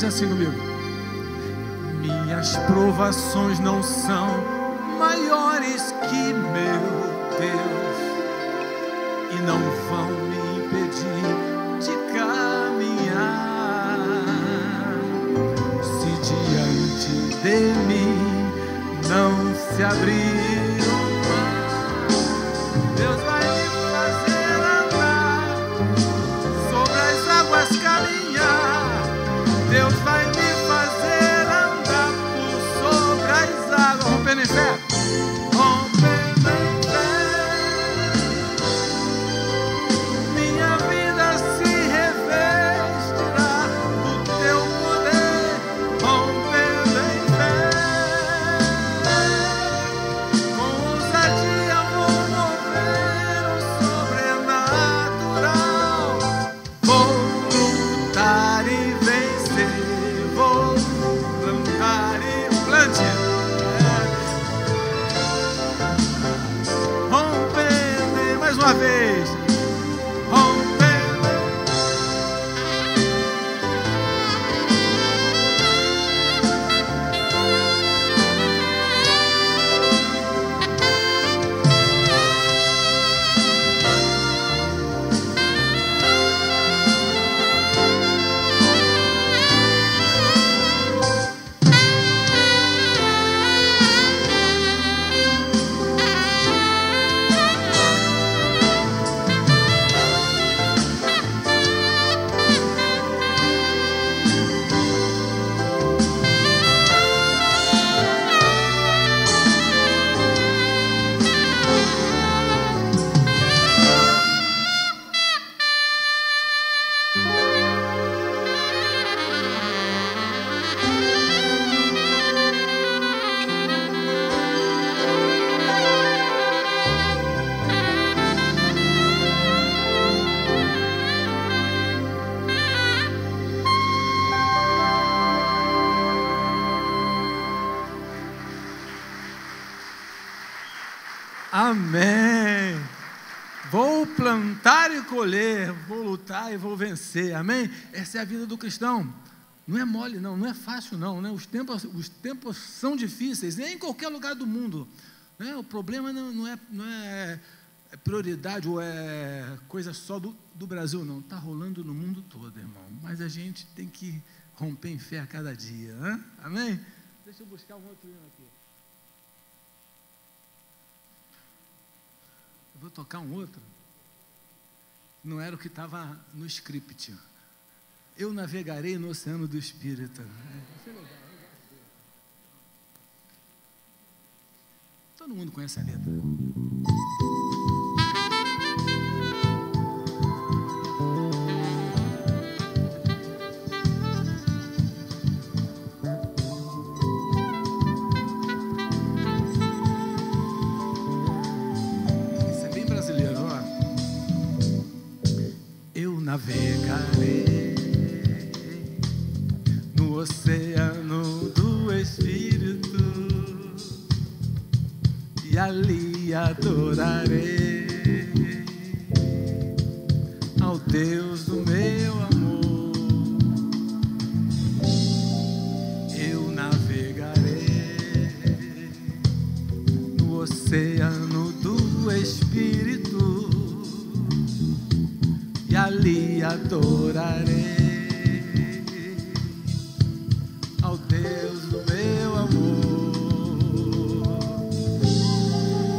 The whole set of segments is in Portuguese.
Cante assim comigo. Minhas provações não são maiores que meu Deus e não vão me impedir de caminhar. Se diante de mim não se abrir o mar, Deus vai me fazer andar sobre as águas, caminhar. Deus vai me fazer andar por sobre as águas. Rompendo em fé. Rompendo em fé. Minha vida se revestirá do teu poder. Rompendo em fé. Com ousadia vou mover o sobrenatural. Vou lutar e vencer. Vou plantar e plante. Rompendo mais uma vez. Rompendo. Amém. Vou plantar e colher, vou lutar e vou vencer. Amém? Essa é a vida do cristão. Não é mole, não, não é fácil, não, né? Os tempos são difíceis, nem em qualquer lugar do mundo, né? O problema não é prioridade ou é coisa só do Brasil, não. Está rolando no mundo todo, irmão. Mas a gente tem que romper em fé a cada dia, né? Amém? Deixa eu buscar um outro hino aqui. Vou tocar um outro. Não era o que estava no script. Eu navegarei no oceano do Espírito. Isso é legal. Todo mundo conhece a letra. Navegarei no oceano do Espírito e ali adorarei ao Deus do meu amor. Eu navegarei no oceano do Espírito e ali adorarei ao Deus do meu amor.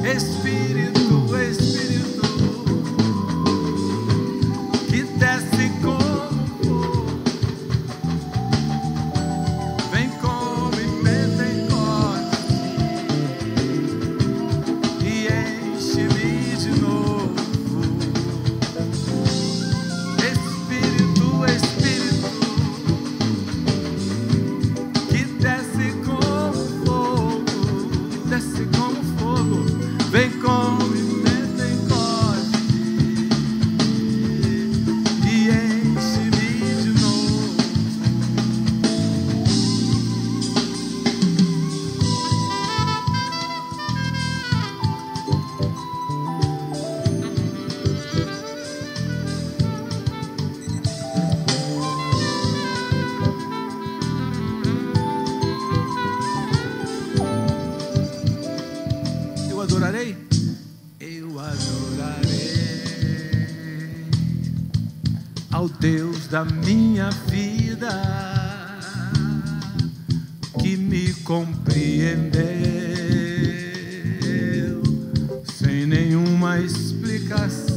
Espírito, Espírito, que desce como fogo, vem como Pentecostes e enche-me de novo. Vem com adorarei? Eu adorarei ao Deus da minha vida, que me compreendeu sem nenhuma explicação.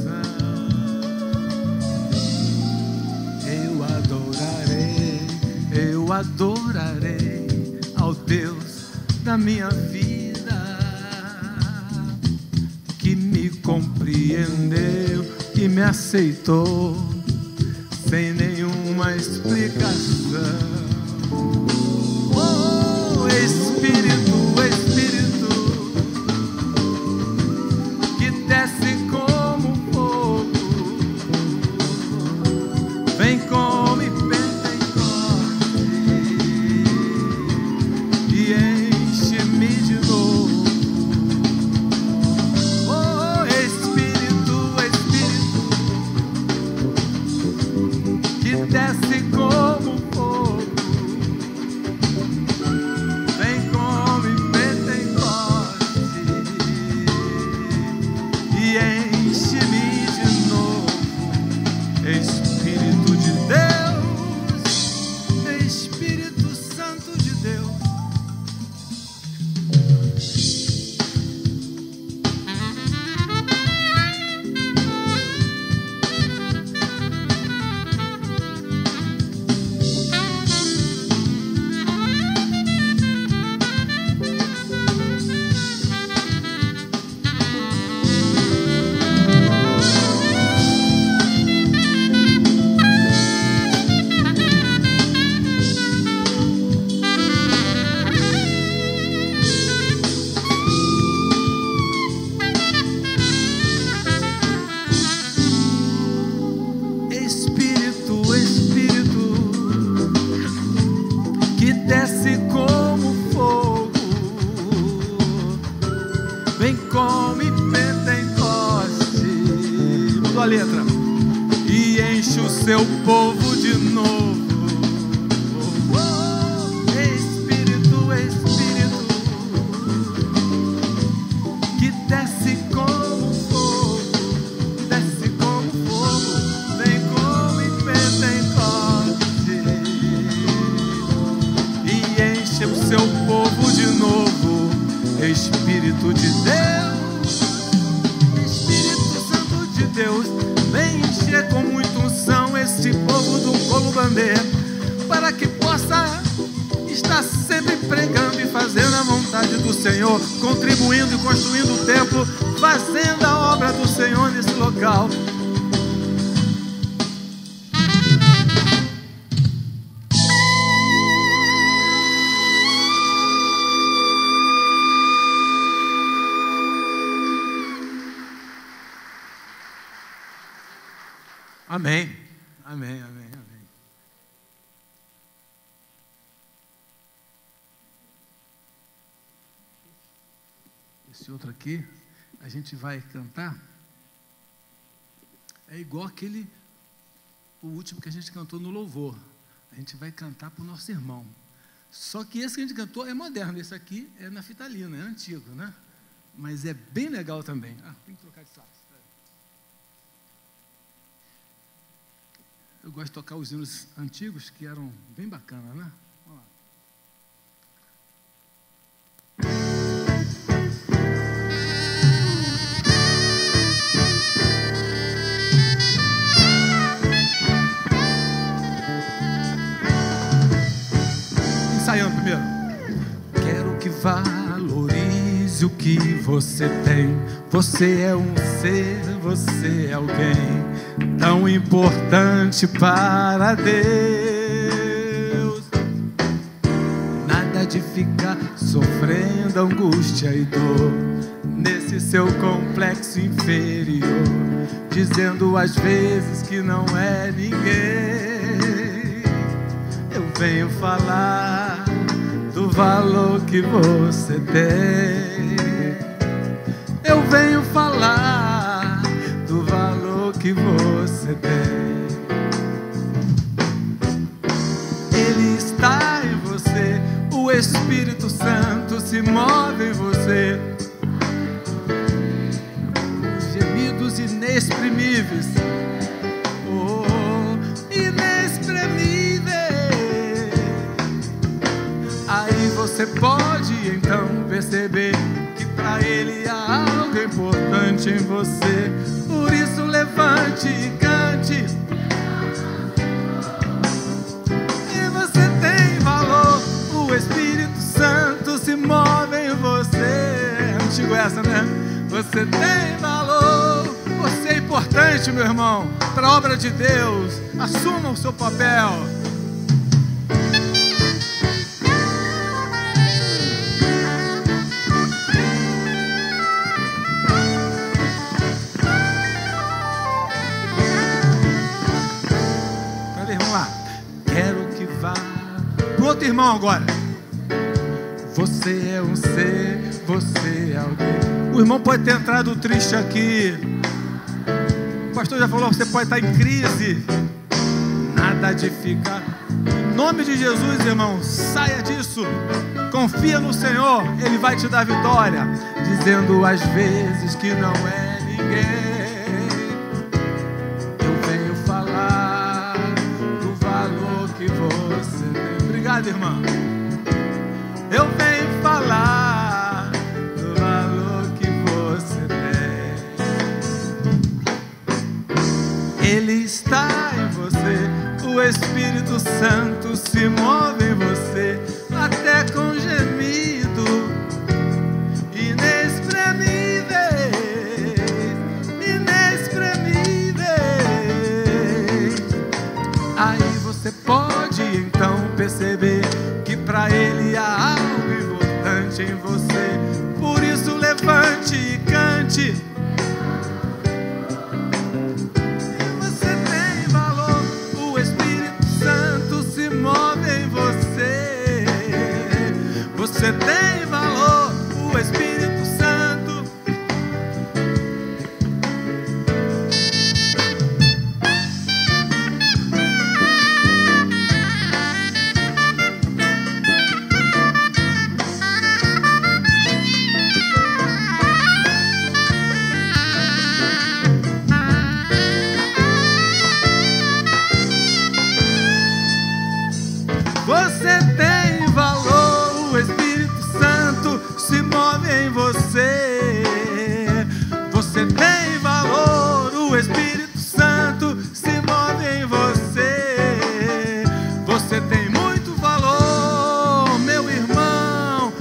Eu adorarei ao Deus da minha vida, que me compreendeu, que me aceitou sem nenhuma explicação. Oh, Espírito, Espírito, que desce como fogo, vem como e enche-me de novo. Oh, Espírito, Espírito, que desce como fogo, vem como Pentecoste e enche-me de novo. Espírito de Deus, Espírito Santo de Deus. Desce como fogo, vem como Pentecoste, mudou a letra, e enche o seu povo de novo. Oh, Espírito, Espírito, que desce como fogo, desce como fogo, vem como Pentecoste, enche o seu povo de novo. Espírito de Deus, Espírito Santo de Deus, vem encher com muita unção esse povo do Colubandê, para que possa estar sempre pregando e fazendo a vontade do Senhor, contribuindo e construindo o templo, fazendo a obra do Senhor nesse local. Amém, amém, amém, amém. Esse outro aqui, a gente vai cantar, é igual aquele, o último que a gente cantou no louvor. A gente vai cantar para o nosso irmão. Só que esse que a gente cantou é moderno, esse aqui é na fitalina, é antigo, né? Mas é bem legal também. Ah, tem que trocar de sax. Eu gosto de tocar os hinos antigos, que eram bem bacanas, né? Vamos lá. Ensaiando primeiro. Quero que valorize o que você tem. Você é um ser, você é alguém tão importante para Deus. Nada de ficar sofrendo angústia e dor nesse seu complexo inferior, dizendo às vezes que não é ninguém. Eu venho falar do valor que você tem. Eu venho falar do valor que você tem. Ele está em você, o Espírito Santo se move em você. inexprimíveis. Oh, inexprimíveis. Aí você pode então perceber que para Ele há algo importante em você. Por isso levante e cante. E você tem valor. O Espírito Santo se move em você. É antigo essa, né? Você tem valor. Você é importante, meu irmão, para a obra de Deus. Assuma o seu papel. Outro irmão agora. Você é um ser, você é alguém. O irmão pode ter entrado triste aqui. O pastor já falou, você pode estar em crise. Nada de ficar. Em nome de Jesus, irmão, saia disso. Confia no Senhor, Ele vai te dar vitória. Dizendo às vezes que não é ninguém. Eu venho falar do valor que você tem. Obrigado, irmã. Eu venho falar do valor que você tem. Ele está em você. O Espírito Santo se move em você, até com gemido inexprimíveis, inexprimíveis. Aí você pode então perceber que para Ele há algo importante em você. Por isso levante e cante. Você tem valor. O Espírito Santo se move em você. Você tem valor. O Espírito Santo. Você tem valor, o Espírito Santo se move em você. Você tem valor, o Espírito Santo se move em você. Você tem muito valor, meu irmão,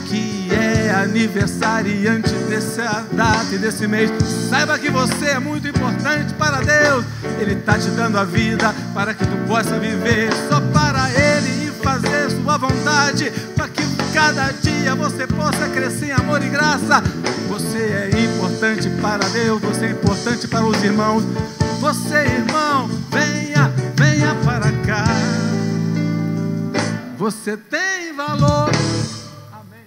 que é aniversariante dessa data e desse mês. Saiba que você é muito importante para Deus. Ele está te dando a vida para que tu possa viver só para Ele e fazer sua vontade, para que cada dia você possa crescer em amor e graça. Você é importante para Deus, você é importante para os irmãos. Você, irmão, venha, venha para cá. Você tem valor. Amém.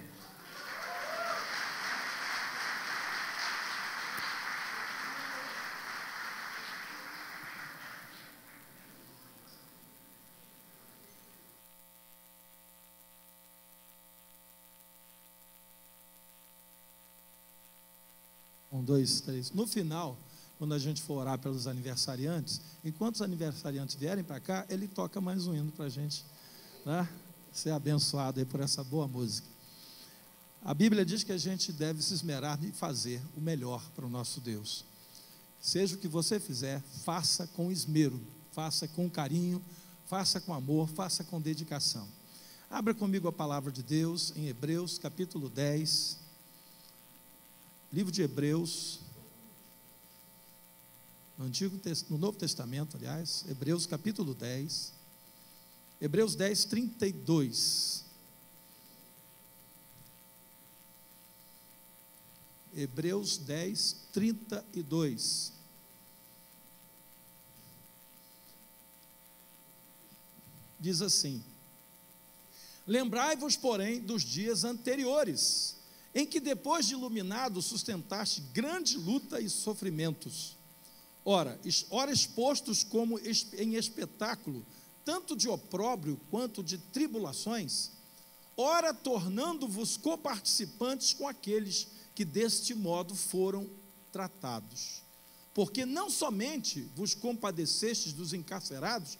Um, dois, três. No final, quando a gente for orar pelos aniversariantes, enquanto os aniversariantes vierem para cá, ele toca mais um hino para a gente, né? Ser abençoado aí por essa boa música. A Bíblia diz que a gente deve se esmerar em fazer o melhor para o nosso Deus. Seja o que você fizer, faça com esmero, faça com carinho, faça com amor, faça com dedicação. Abra comigo a palavra de Deus em Hebreus capítulo 10. Livro de Hebreus, no Novo Testamento, aliás, Hebreus capítulo 10, Hebreus 10, 32. Hebreus 10, 32. Diz assim: lembrai-vos, porém, dos dias anteriores, em que depois de iluminado sustentaste grande luta e sofrimentos, ora expostos como em espetáculo, tanto de opróbrio quanto de tribulações, ora tornando-vos coparticipantes com aqueles que deste modo foram tratados. porque não somente vos compadecestes dos encarcerados,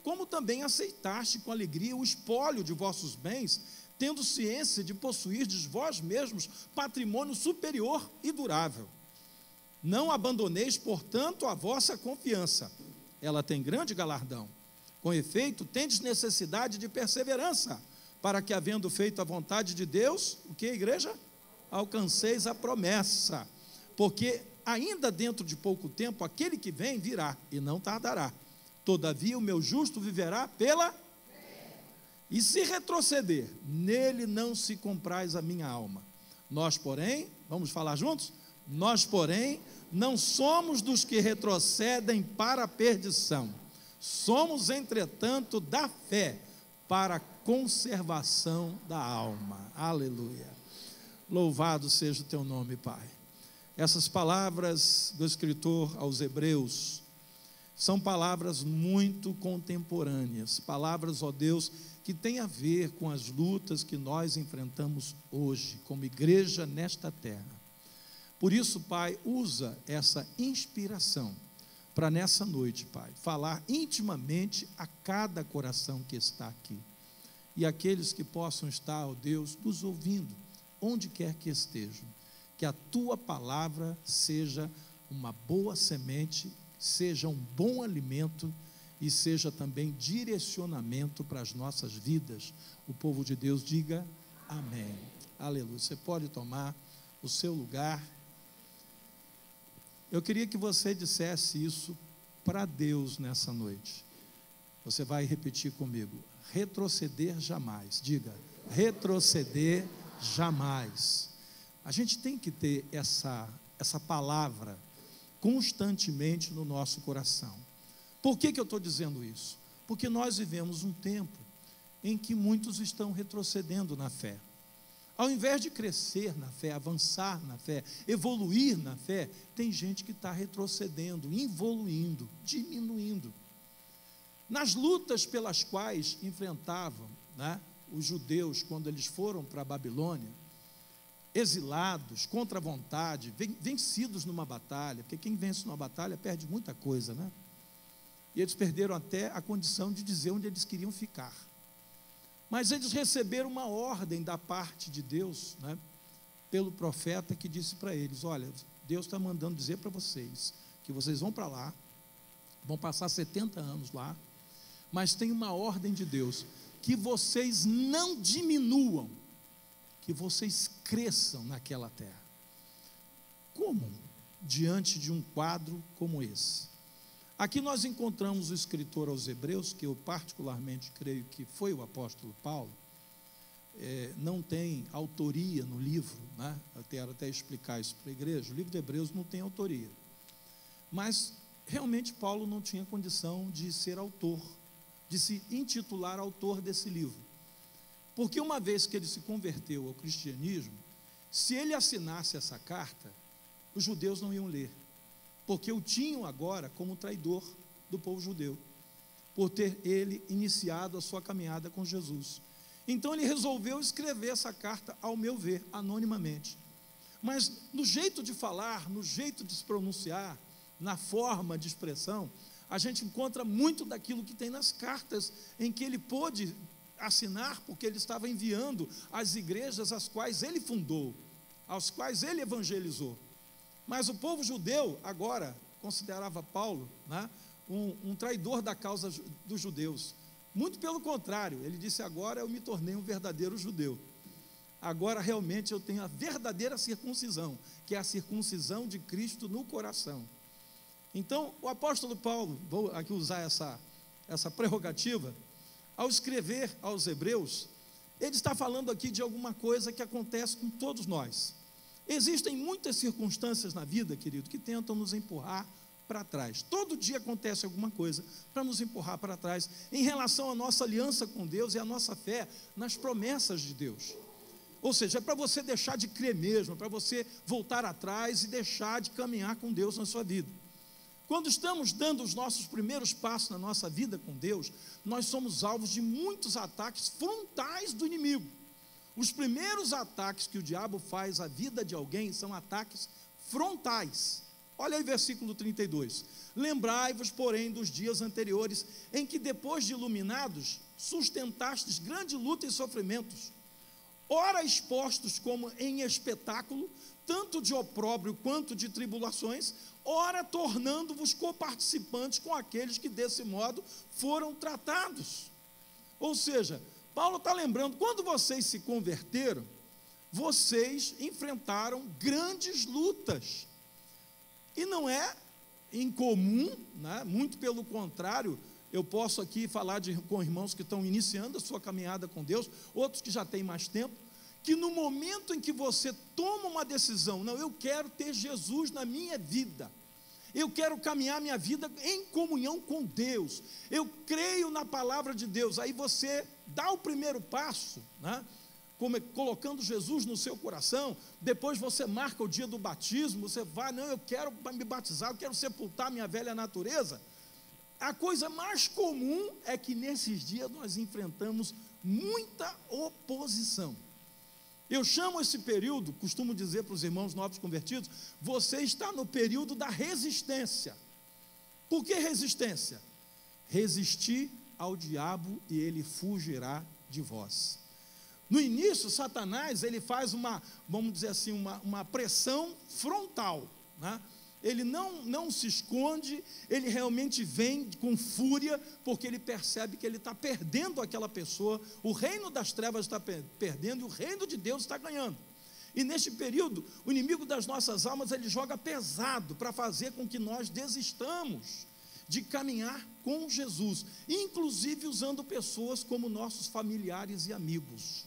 como também aceitaste com alegria o espólio de vossos bens, tendo ciência de possuirdes vós mesmos patrimônio superior e durável. Não abandoneis, portanto, a vossa confiança, ela tem grande galardão. Com efeito, tendes necessidade de perseverança, para que, havendo feito a vontade de Deus, o que, igreja? Alcanceis a promessa, porque ainda dentro de pouco tempo, aquele que vem virá, e não tardará. Todavia, o meu justo viverá pela fé. E se retroceder, nele não se compraz a minha alma. Nós, porém, vamos falar juntos? Nós, porém, não somos dos que retrocedem para a perdição. Somos, entretanto, da fé para a conservação da alma. Aleluia. Louvado seja o teu nome, Pai. Essas palavras do escritor aos Hebreus são palavras muito contemporâneas, palavras, ó Deus, que têm a ver com as lutas que nós enfrentamos hoje, como igreja nesta terra. Por isso, Pai, usa essa inspiração para nessa noite, Pai, falar intimamente a cada coração que está aqui. E aqueles que possam estar, ó Deus, nos ouvindo, onde quer que estejam, que a Tua palavra seja uma boa semente, seja um bom alimento e seja também direcionamento para as nossas vidas. O povo de Deus diga amém. Aleluia. Você pode tomar o seu lugar. Eu queria que você dissesse isso para Deus nessa noite. Você vai repetir comigo: retroceder jamais. Diga, retroceder jamais. A gente tem que ter essa palavra constantemente no nosso coração. Por que eu estou dizendo isso? Porque nós vivemos um tempo em que muitos estão retrocedendo na fé. Ao invés de crescer na fé, avançar na fé, evoluir na fé, tem gente que está retrocedendo, involuindo, diminuindo. Nas lutas pelas quais enfrentavam, né, os judeus quando eles foram para a Babilônia, exilados, contra a vontade, vencidos numa batalha, porque quem vence numa batalha perde muita coisa, né? E eles perderam até a condição de dizer onde eles queriam ficar. Mas eles receberam uma ordem da parte de Deus, né, pelo profeta, que disse para eles: olha, Deus está mandando dizer para vocês que vocês vão para lá, vão passar 70 anos lá, mas tem uma ordem de Deus, que vocês não diminuam, que vocês cresçam naquela terra. Como? Diante de um quadro como esse. Aqui nós encontramos o escritor aos Hebreus, que eu particularmente creio que foi o apóstolo Paulo. Não tem autoria no livro, né? Eu quero até explicar isso para a igreja. O livro de Hebreus não tem autoria, mas realmente Paulo não tinha condição de ser autor, de se intitular autor desse livro. Porque uma vez que ele se converteu ao cristianismo, se ele assinasse essa carta, os judeus não iam ler, porque o tinham agora como traidor do povo judeu, por ter ele iniciado a sua caminhada com Jesus. Então ele resolveu escrever essa carta, ao meu ver, anonimamente. Mas no jeito de falar, no jeito de se pronunciar, na forma de expressão, a gente encontra muito daquilo que tem nas cartas, em que ele pôde assinar, porque ele estava enviando às igrejas as quais ele fundou, aos quais ele evangelizou. Mas o povo judeu agora considerava Paulo, né, um traidor da causa dos judeus. Muito pelo contrário, ele disse: agora eu me tornei um verdadeiro judeu. Agora realmente eu tenho a verdadeira circuncisão, que é a circuncisão de Cristo no coração. Então o apóstolo Paulo, vou aqui usar essa prerrogativa, ao escrever aos Hebreus, ele está falando aqui de alguma coisa que acontece com todos nós. Existem muitas circunstâncias na vida, querido, que tentam nos empurrar para trás. Todo dia acontece alguma coisa para nos empurrar para trás, em relação à nossa aliança com Deus e à nossa fé nas promessas de Deus. Ou seja, é para você deixar de crer mesmo, é para você voltar atrás e deixar de caminhar com Deus na sua vida. Quando estamos dando os nossos primeiros passos na nossa vida com Deus, nós somos alvos de muitos ataques frontais do inimigo. Os primeiros ataques que o diabo faz à vida de alguém são ataques frontais. Olha aí versículo 32. Lembrai-vos, porém, dos dias anteriores, em que depois de iluminados, sustentastes grande luta e sofrimentos, ora expostos como em espetáculo, tanto de opróbrio quanto de tribulações, ora tornando-vos coparticipantes com aqueles que desse modo foram tratados. Ou seja, Paulo está lembrando, quando vocês se converteram, vocês enfrentaram grandes lutas, e não é incomum, né? Muito pelo contrário, eu posso aqui falar com irmãos que estão iniciando a sua caminhada com Deus, outros que já têm mais tempo, que no momento em que você toma uma decisão, não, eu quero ter Jesus na minha vida, eu quero caminhar minha vida em comunhão com Deus, eu creio na palavra de Deus, aí você dá o primeiro passo, né? Colocando Jesus no seu coração, depois você marca o dia do batismo, você vai, não, eu quero me batizar, eu quero sepultar minha velha natureza. A coisa mais comum é que nesses dias nós enfrentamos muita oposição. Eu chamo esse período, costumo dizer para os irmãos novos convertidos, você está no período da resistência. Por que resistência? Resistir ao diabo e ele fugirá de vós. No início, Satanás, ele faz vamos dizer assim, uma pressão frontal, né? Ele não se esconde, ele realmente vem com fúria, porque ele percebe que ele está perdendo aquela pessoa, o reino das trevas está perdendo e o reino de Deus está ganhando. E neste período, o inimigo das nossas almas, ele joga pesado para fazer com que nós desistamos de caminhar com Jesus, inclusive usando pessoas como nossos familiares e amigos.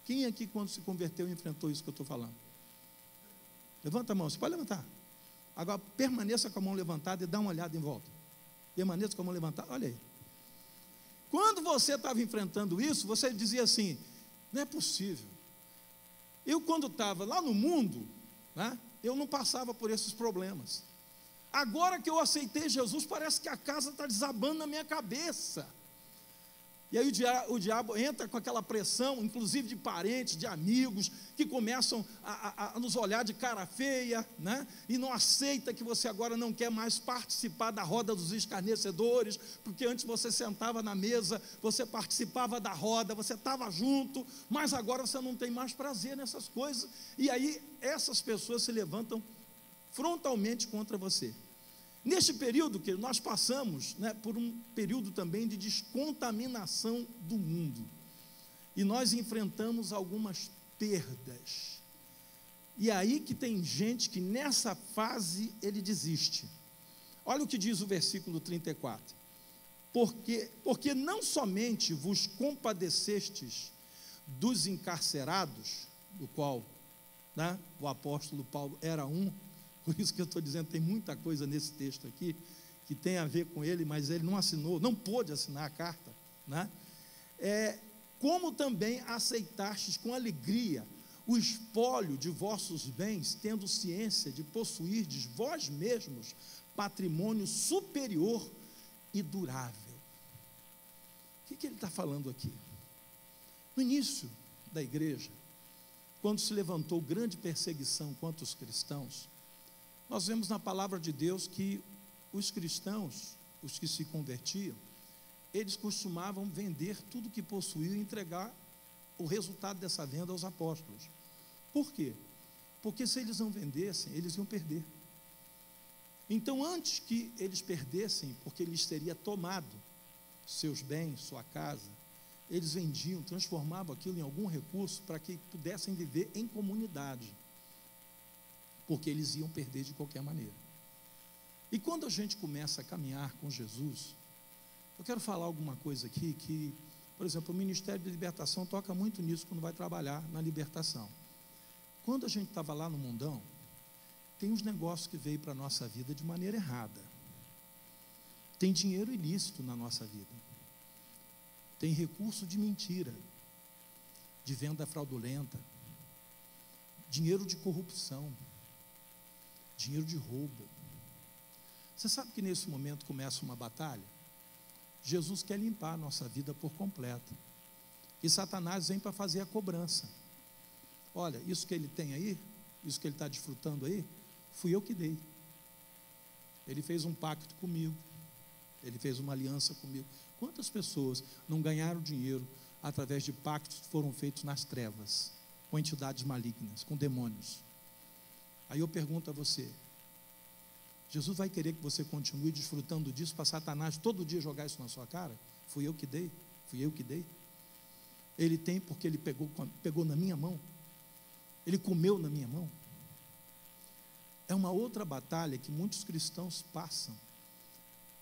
Quem aqui, quando se converteu, enfrentou isso que eu estou falando? Levanta a mão, você pode levantar. Agora, permaneça com a mão levantada e dá uma olhada em volta. Permaneça com a mão levantada, olha aí. Quando você estava enfrentando isso, você dizia assim, não é possível. Eu, quando estava lá no mundo, né, eu não passava por esses problemas. Agora que eu aceitei Jesus, parece que a casa está desabando na minha cabeça. E aí o diabo entra com aquela pressão, inclusive de parentes, de amigos, que começam a nos olhar de cara feia, né? E não aceita que você agora não quer mais participar da roda dos escarnecedores, porque antes você sentava na mesa, você participava da roda, você estava junto, mas agora você não tem mais prazer nessas coisas. E aí essas pessoas se levantam frontalmente contra você. Neste período que nós passamos, né, por um período também de descontaminação do mundo, e nós enfrentamos algumas perdas, e aí que tem gente que nessa fase ele desiste. Olha o que diz o versículo 34, porque não somente vos compadecestes dos encarcerados, do qual, né, o apóstolo Paulo era um. Por isso que eu estou dizendo, tem muita coisa nesse texto aqui, que tem a ver com ele, mas ele não assinou, não pôde assinar a carta, né? Como também aceitastes com alegria o espólio de vossos bens, tendo ciência de possuirdes vós mesmos patrimônio superior e durável. O que ele está falando aqui? No início da igreja, quando se levantou grande perseguição contra os cristãos, nós vemos na palavra de Deus que os cristãos, os que se convertiam, eles costumavam vender tudo que possuíam e entregar o resultado dessa venda aos apóstolos. Por quê? Porque se eles não vendessem, eles iam perder. Então, antes que eles perdessem, porque lhes teria tomado seus bens, sua casa, eles vendiam, transformavam aquilo em algum recurso para que pudessem viver em comunidade, porque eles iam perder de qualquer maneira. E quando a gente começa a caminhar com Jesus, eu quero falar alguma coisa aqui que, por exemplo, o Ministério de Libertação toca muito nisso quando vai trabalhar na libertação. Quando a gente estava lá no mundão, tem uns negócios que veio para a nossa vida de maneira errada. Tem dinheiro ilícito na nossa vida. Tem recurso de mentira, de venda fraudulenta, dinheiro de corrupção, dinheiro de roubo. Você sabe que nesse momento começa uma batalha? Jesus quer limpar a nossa vida por completo. E Satanás vem para fazer a cobrança. Olha, isso que ele tem aí, isso que ele está desfrutando aí, fui eu que dei. Ele fez um pacto comigo, ele fez uma aliança comigo. Quantas pessoas não ganharam dinheiro através de pactos que foram feitos nas trevas, com entidades malignas, com demônios? Aí eu pergunto a você, Jesus vai querer que você continue desfrutando disso para Satanás todo dia jogar isso na sua cara? Fui eu que dei? Ele tem porque ele pegou na minha mão, ele comeu na minha mão. É uma outra batalha que muitos cristãos passam,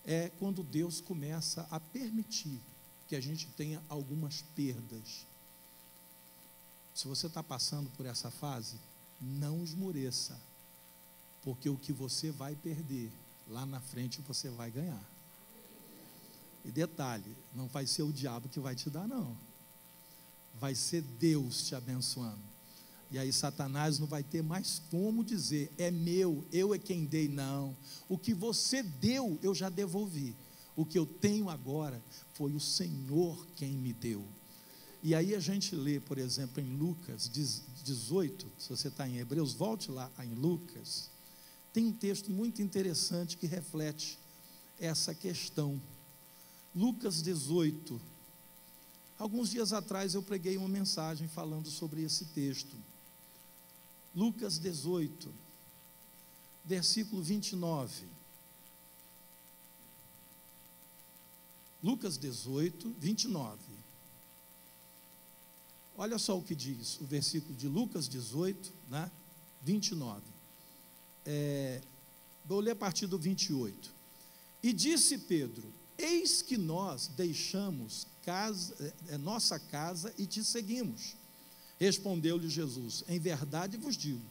é quando Deus começa a permitir que a gente tenha algumas perdas. Se você está passando por essa fase, não esmoreça, porque o que você vai perder, lá na frente você vai ganhar. E detalhe, não vai ser o diabo que vai te dar, não. Vai ser Deus te abençoando. E aí Satanás não vai ter mais como dizer, é meu, eu é quem dei. Não, o que você deu, eu já devolvi. O que eu tenho agora, foi o Senhor quem me deu. E aí a gente lê, por exemplo, em Lucas 18, se você está em Hebreus, volte lá em Lucas. Tem um texto muito interessante que reflete essa questão. Lucas 18. Alguns dias atrás eu preguei uma mensagem falando sobre esse texto. Lucas 18, versículo 29. Lucas 18, 29. Olha só o que diz o versículo de Lucas 18, 29. Vou ler a partir do 28. E disse Pedro: eis que nós deixamos nossa casa e te seguimos. Respondeu-lhe Jesus: em verdade vos digo,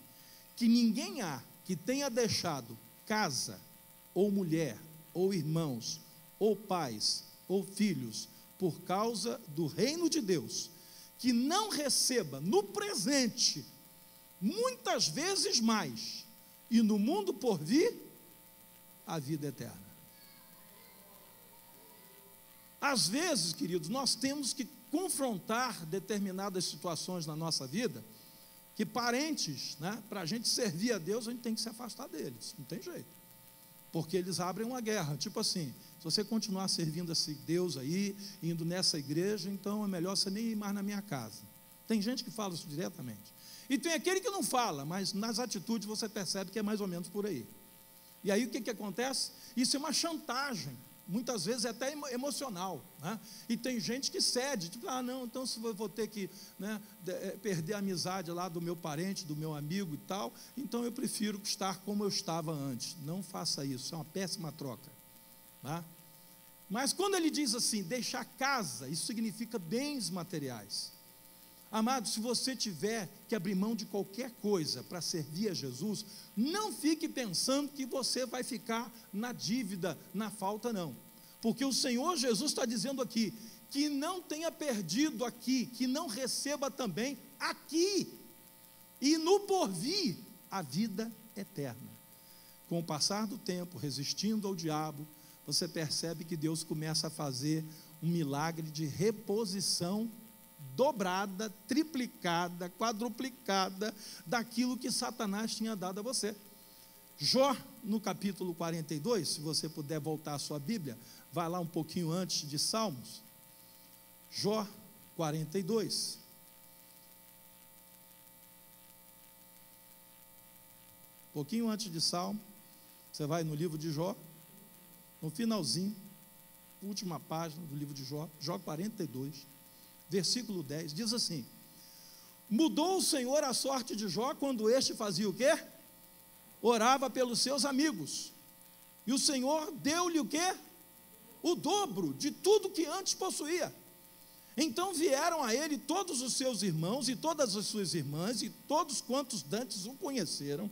que ninguém há que tenha deixado casa, ou mulher, ou irmãos, ou pais, ou filhos, por causa do reino de Deus, que não receba no presente, muitas vezes mais, e no mundo por vir, a vida eterna. Às vezes, queridos, nós temos que confrontar determinadas situações na nossa vida, que parentes, para a gente servir a Deus, a gente tem que se afastar deles, não tem jeito, porque eles abrem uma guerra, tipo assim, se você continuar servindo esse Deus aí, indo nessa igreja, então é melhor você nem ir mais na minha casa. Tem gente que fala isso diretamente, e tem aquele que não fala, mas nas atitudes você percebe que é mais ou menos por aí. E aí o que acontece? Isso é uma chantagem, muitas vezes é até emocional, e tem gente que cede, tipo, não, então se eu vou ter que perder a amizade lá do meu parente, do meu amigo e tal, então eu prefiro estar como eu estava antes. Não faça isso, é uma péssima troca, Mas quando ele diz assim, deixar casa, isso significa bens materiais. Amado, se você tiver que abrir mão de qualquer coisa para servir a Jesus, não fique pensando que você vai ficar na dívida, na falta, não. Porque o Senhor Jesus está dizendo aqui, que não tenha perdido aqui, que não receba também aqui, e no porvir, a vida eterna. Com o passar do tempo, resistindo ao diabo, você percebe que Deus começa a fazer um milagre de reposição dobrada, triplicada, quadruplicada daquilo que Satanás tinha dado a você. Jó, no capítulo 42, se você puder voltar à sua Bíblia, vai lá um pouquinho antes de Salmos. Jó 42. Um pouquinho antes de Salmo, você vai no livro de Jó, no finalzinho, última página do livro de Jó, Jó 42. Versículo 10, diz assim: mudou o Senhor a sorte de Jó quando este fazia o quê? Orava pelos seus amigos, e o Senhor deu-lhe o quê? O dobro de tudo que antes possuía. Então vieram a ele todos os seus irmãos e todas as suas irmãs, e todos quantos dantes o conheceram,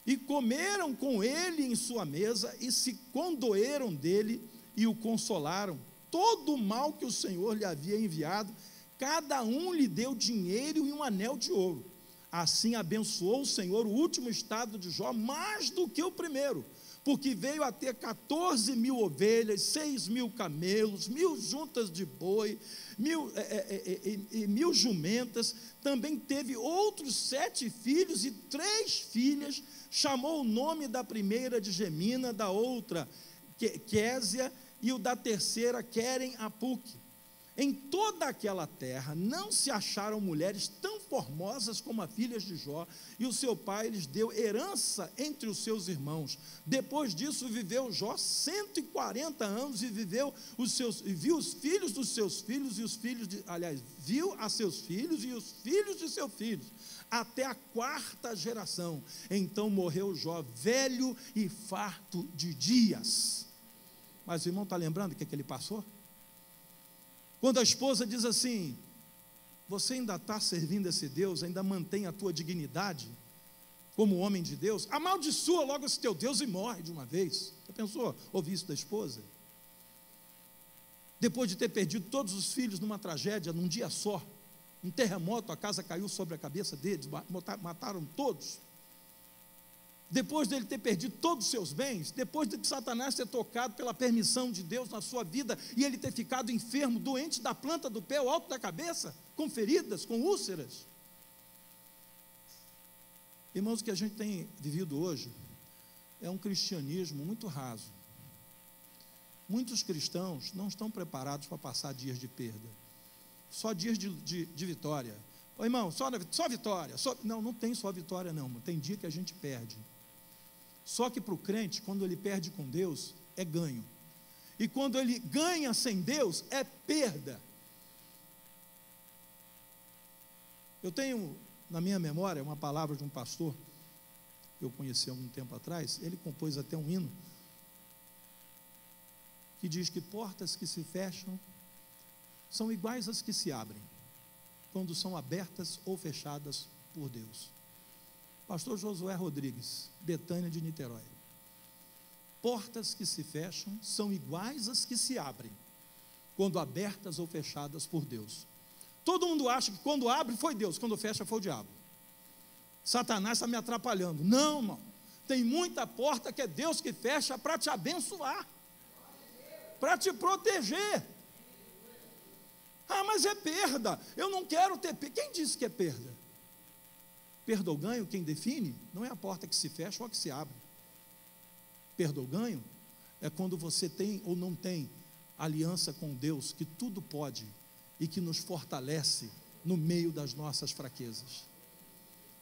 e comeram com ele em sua mesa, e se condoeram dele, e o consolaram. Todo o mal que o Senhor lhe havia enviado, cada um lhe deu dinheiro e um anel de ouro. Assim abençoou o Senhor o último estado de Jó mais do que o primeiro, porque veio a ter 14.000 ovelhas, 6.000 camelos, 1.000 juntas de boi, 1.000 jumentas. Também teve outros 7 filhos e 3 filhas. Chamou o nome da primeira de Gemina, da outra Quésia, e o da terceira Querem Apuque. Em toda aquela terra não se acharam mulheres tão formosas como as filhas de Jó, e o seu pai lhes deu herança entre os seus irmãos. Depois disso viveu Jó 140 anos e viu os filhos dos seus filhos e os filhos viu a seus filhos e os filhos de seus filhos, até a 4ª geração. Então morreu Jó velho e farto de dias. Mas o irmão está lembrando o que ele passou? Quando a esposa diz assim: você ainda está servindo esse Deus, ainda mantém a tua dignidade como homem de Deus, amaldiçoa logo esse teu Deus e morre de uma vez. Você pensou ouvir isso da esposa? Depois de ter perdido todos os filhos numa tragédia, num dia só, um terremoto, a casa caiu sobre a cabeça deles, mataram todos. Depois dele ter perdido todos os seus bens, depois de Satanás ter tocado pela permissão de Deus na sua vida, e ele ter ficado enfermo, doente da planta do pé ao alto da cabeça, com feridas, com úlceras. Irmãos, o que a gente tem vivido hoje é um cristianismo muito raso. Muitos cristãos não estão preparados para passar dias de perda, só dias de vitória. Ô, irmão, só vitória. Não tem só vitória não, tem dia que a gente perde. Só que para o crente, quando ele perde com Deus, é ganho. E quando ele ganha sem Deus, é perda. Eu tenho na minha memória uma palavra de um pastor que eu conheci há algum tempo atrás. Ele compôs até um hino que diz que portas que se fecham são iguais às que se abrem, quando são abertas ou fechadas por Deus. Pastor Josué Rodrigues, Betânia de Niterói. Portas que se fecham são iguais às que se abrem, quando abertas ou fechadas por Deus. Todo mundo acha que quando abre foi Deus, quando fecha foi o diabo. Satanás está me atrapalhando. Não, irmão. Tem muita porta que é Deus que fecha para te abençoar, para te proteger. Ah, mas é perda. Eu não quero ter perda. Quem disse que é perda? Perda ou ganho, quem define, não é a porta que se fecha ou a que se abre. Perda ou ganho é quando você tem ou não tem aliança com Deus, que tudo pode e que nos fortalece no meio das nossas fraquezas.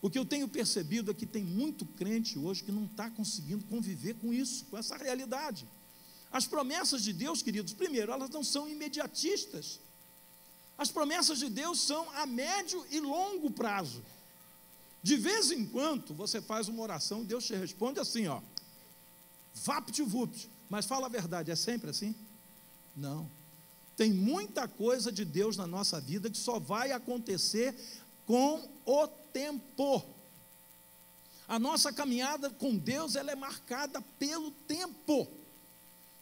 O que eu tenho percebido é que tem muito crente hoje que não está conseguindo conviver com isso, com essa realidade. As promessas de Deus, queridos, primeiro, elas não são imediatistas. As promessas de Deus são a médio e longo prazo. De vez em quando, você faz uma oração e Deus te responde assim, ó, vapt-vupt, mas fala a verdade, é sempre assim? Não. Tem muita coisa de Deus na nossa vida que só vai acontecer com o tempo. A nossa caminhada com Deus, ela é marcada pelo tempo.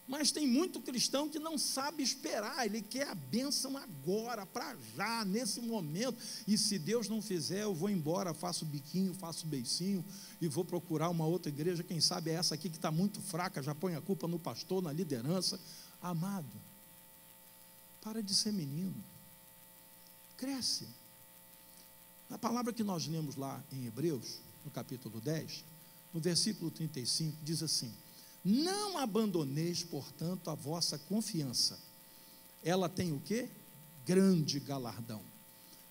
Mas tem muito cristão que não sabe esperar, ele quer a bênção agora, para já, nesse momento, e se Deus não fizer, eu vou embora, faço biquinho, faço beicinho, e vou procurar uma outra igreja, quem sabe é essa aqui que está muito fraca, já põe a culpa no pastor, na liderança. Amado, para de ser menino, cresce. A palavra que nós lemos lá em Hebreus, no capítulo 10, no versículo 35, diz assim: não abandoneis, portanto, a vossa confiança. Ela tem o quê? Grande galardão.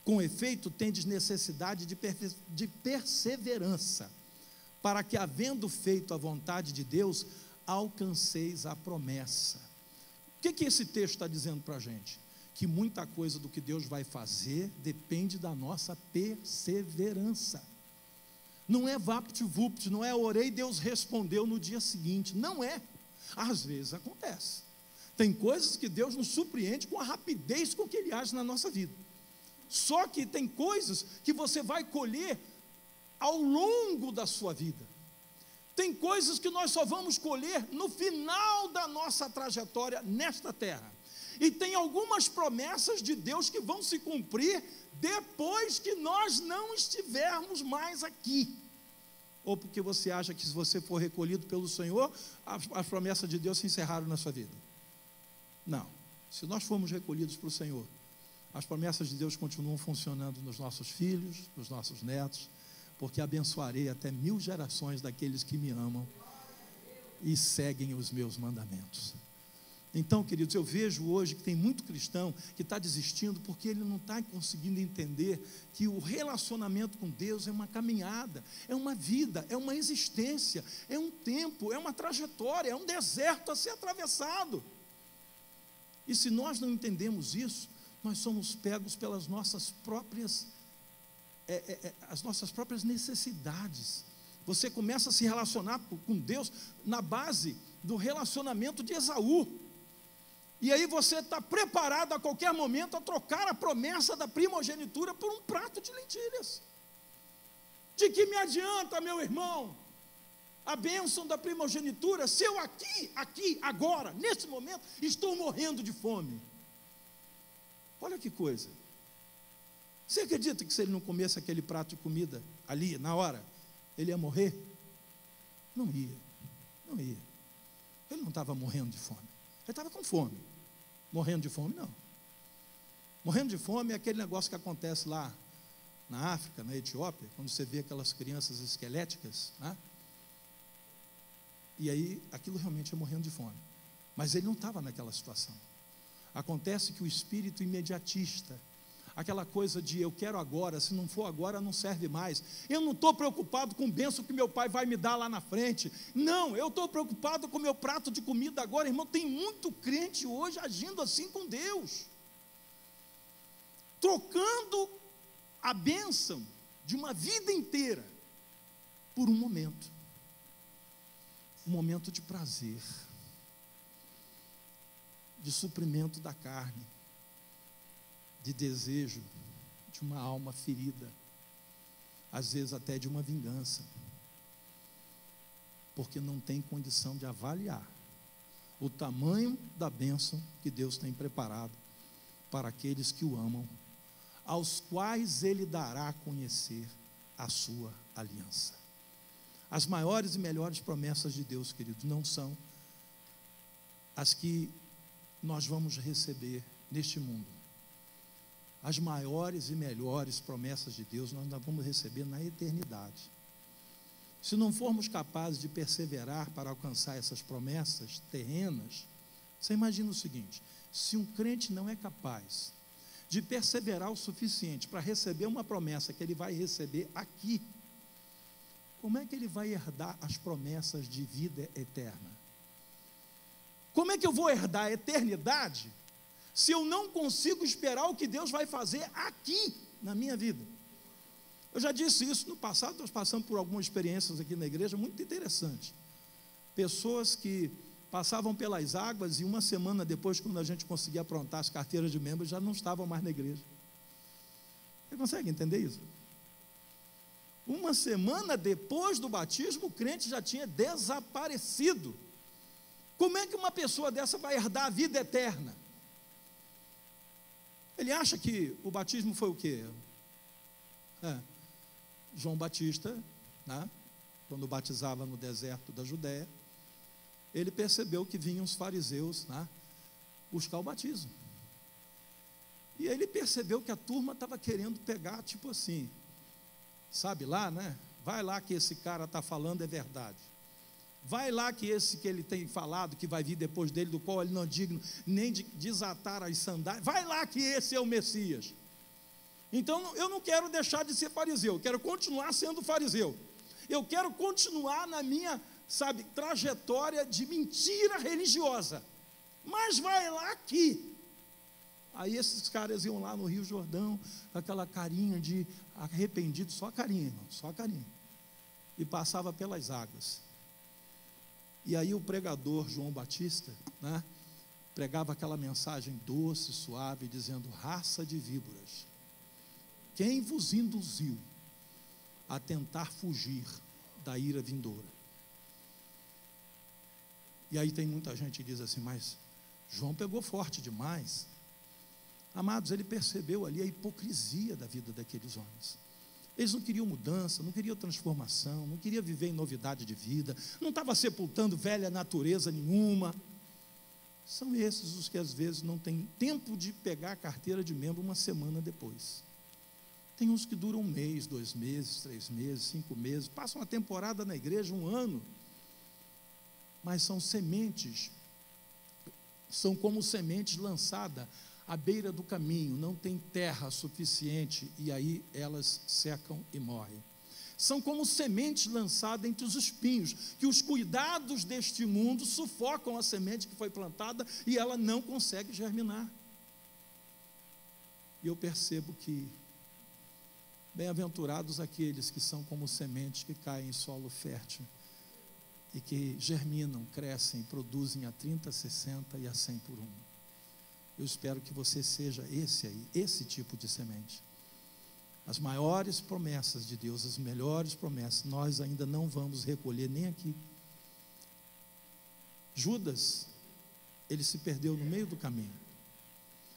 Com efeito, tendes necessidade de perseverança, para que, havendo feito a vontade de Deus, alcanceis a promessa. O que esse texto está dizendo para a gente? Que muita coisa do que Deus vai fazer depende da nossa perseverança. Não é vapt-vupt, não é orei e Deus respondeu no dia seguinte. Não é. Às vezes acontece. Tem coisas que Deus nos surpreende com a rapidez com que Ele age na nossa vida. Só que tem coisas que você vai colher ao longo da sua vida. Tem coisas que nós só vamos colher no final da nossa trajetória nesta terra. E tem algumas promessas de Deus que vão se cumprir depois que nós não estivermos mais aqui. ou porque você acha que se você for recolhido pelo Senhor, as promessas de Deus se encerraram na sua vida? Não. Se nós formos recolhidos para o Senhor, as promessas de Deus continuam funcionando nos nossos filhos, nos nossos netos, porque abençoarei até 1000 gerações daqueles que me amam e seguem os meus mandamentos. Então, queridos, eu vejo hoje que tem muito cristão que está desistindo porque ele não está conseguindo entender que o relacionamento com Deus é uma caminhada, é uma vida, é uma existência, é um tempo, é uma trajetória, é um deserto a ser atravessado. E se nós não entendemos isso, nós somos pegos pelas nossas próprias, as nossas próprias necessidades. Você começa a se relacionar com Deus na base do relacionamento de Esaú. E aí você está preparado a qualquer momento a trocar a promessa da primogenitura por um prato de lentilhas. De que me adianta, meu irmão, a bênção da primogenitura, se eu aqui, agora, nesse momento, estou morrendo de fome? Olha que coisa. Você acredita que se ele não comesse aquele prato de comida ali, na hora, ele ia morrer? Não ia. Ele não estava morrendo de fome. Ele estava com fome. Morrendo de fome, não. Morrendo de fome é aquele negócio que acontece lá na África, na Etiópia, quando você vê aquelas crianças esqueléticas, né? E aí, aquilo realmente é morrendo de fome. Mas ele não estava naquela situação. Acontece que o espírito imediatista, aquela coisa de eu quero agora, se não for agora não serve mais. Eu não estou preocupado com o bênção que meu pai vai me dar lá na frente. Não, eu estou preocupado com o meu prato de comida agora. Irmão, tem muito crente hoje agindo assim com Deus, trocando a bênção de uma vida inteira por um momento de prazer, de suprimento da carne, de desejo de uma alma ferida, às vezes até de uma vingança, porque não tem condição de avaliar o tamanho da bênção que Deus tem preparado para aqueles que o amam, aos quais Ele dará a conhecer a sua aliança. As maiores e melhores promessas de Deus, queridos, não são as que nós vamos receber neste mundo. As maiores e melhores promessas de Deus nós ainda vamos receber na eternidade. Se não formos capazes de perseverar para alcançar essas promessas terrenas, você imagina o seguinte: se um crente não é capaz de perseverar o suficiente para receber uma promessa que ele vai receber aqui, como é que ele vai herdar as promessas de vida eterna? Como é que eu vou herdar a eternidade se eu não consigo esperar o que Deus vai fazer aqui na minha vida? Eu já disse isso no passado, nós passamos por algumas experiências aqui na igreja muito interessantes. Pessoas que passavam pelas águas e uma semana depois, quando a gente conseguia aprontar as carteiras de membros, já não estavam mais na igreja. Você consegue entender isso? Uma semana depois do batismo, o crente já tinha desaparecido. Como é que uma pessoa dessa vai herdar a vida eterna? Ele acha que o batismo foi o quê? João Batista, né, quando batizava no deserto da Judéia, ele percebeu que vinham os fariseus, né, buscar o batismo. E aí ele percebeu que a turma estava querendo pegar, tipo assim, sabe lá, né? Vai lá que esse cara está falando é verdade. Vai lá que esse que ele tem falado, que vai vir depois dele, do qual ele não é digno nem de desatar as sandálias, vai lá que esse é o Messias. Então eu não quero deixar de ser fariseu, eu quero continuar sendo fariseu. Eu quero continuar na minha, trajetória de mentira religiosa. Mas vai lá que... Aí esses caras iam lá no Rio Jordão, com aquela carinha de arrependido, só a carinha, irmão, só a carinha. E passava pelas águas. E aí o pregador João Batista, né, pregava aquela mensagem doce, suave, dizendo: raça de víboras, quem vos induziu a tentar fugir da ira vindoura? E aí tem muita gente que diz assim: mas João pegou forte demais. Amados, ele percebeu ali a hipocrisia da vida daqueles homens. Eles não queriam mudança, não queriam transformação, não queriam viver em novidade de vida, não estava sepultando velha natureza nenhuma. São esses os que às vezes não têm tempo de pegar a carteira de membro uma semana depois. Tem uns que duram 1 mês, 2 meses, 3 meses, 5 meses, passam uma temporada na igreja, 1 ano, mas são sementes, são como sementes lançadas à beira do caminho, não tem terra suficiente e aí elas secam e morrem. São como sementes lançadas entre os espinhos, que os cuidados deste mundo sufocam a semente que foi plantada e ela não consegue germinar. E eu percebo que bem-aventurados aqueles que são como sementes que caem em solo fértil e que germinam, crescem, produzem a 30, 60 e a 100 por 1. Eu espero que você seja esse tipo de semente. As maiores promessas de Deus, as melhores promessas, nós ainda não vamos recolher nem aqui. Judas, ele se perdeu no meio do caminho.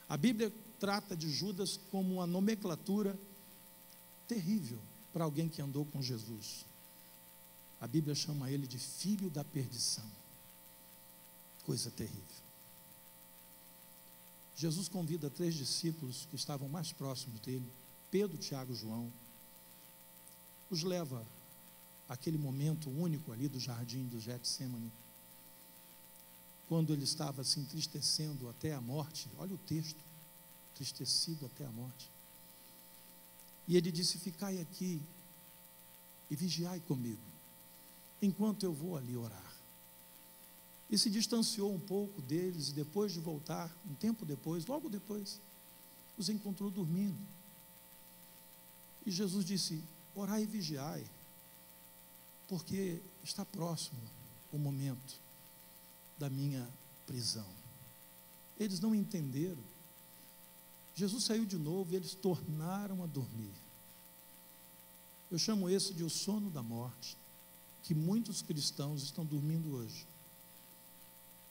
A Bíblia trata de Judas como uma nomenclatura terrível para alguém que andou com Jesus. A Bíblia chama ele de filho da perdição. Coisa terrível. Jesus convida 3 discípulos que estavam mais próximos dele, Pedro, Tiago e João, os leva àquele momento único ali do jardim do Getsêmani, quando ele estava se entristecendo até a morte. Olha o texto, entristecido até a morte. E ele disse: ficai aqui e vigiai comigo, enquanto eu vou ali orar. E se distanciou um pouco deles, e depois de voltar, um tempo depois, logo depois, os encontrou dormindo. E Jesus disse: orai e vigiai, porque está próximo o momento da minha prisão. Eles não entenderam. Jesus saiu de novo e eles tornaram a dormir. Eu chamo esse de o sono da morte, que muitos cristãos estão dormindo hoje.